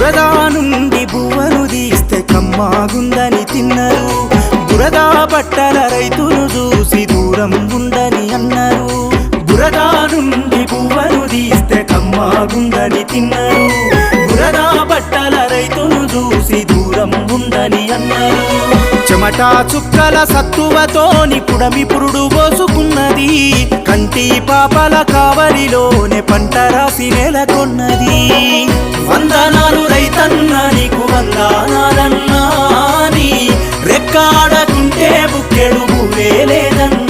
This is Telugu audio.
బురద నుండి బువ్వను తీస్తే కమ్మాగుందని తిన్నారు. బురద బట్టల రైతును చూసి దూరం గుండని అన్నారు. బురద నుండి బువ్వను తీస్తే కమ్మాగుందని తిన్నారు. బురద బట్టల రైతును చూసి దూరం గుండని అన్నారు. చెమటా చుక్కల సత్తువతోని పుడమి పురుడు పోసుకున్నది. కంటి పాపల కావలిలోనే పంట రాసి నెలకొన్నది. వందనాలు రైతన్న నీకు వందనాలన్నా, నీ రెక్కాడకుంటే బుక్కెడు భూవే లేదన్నా.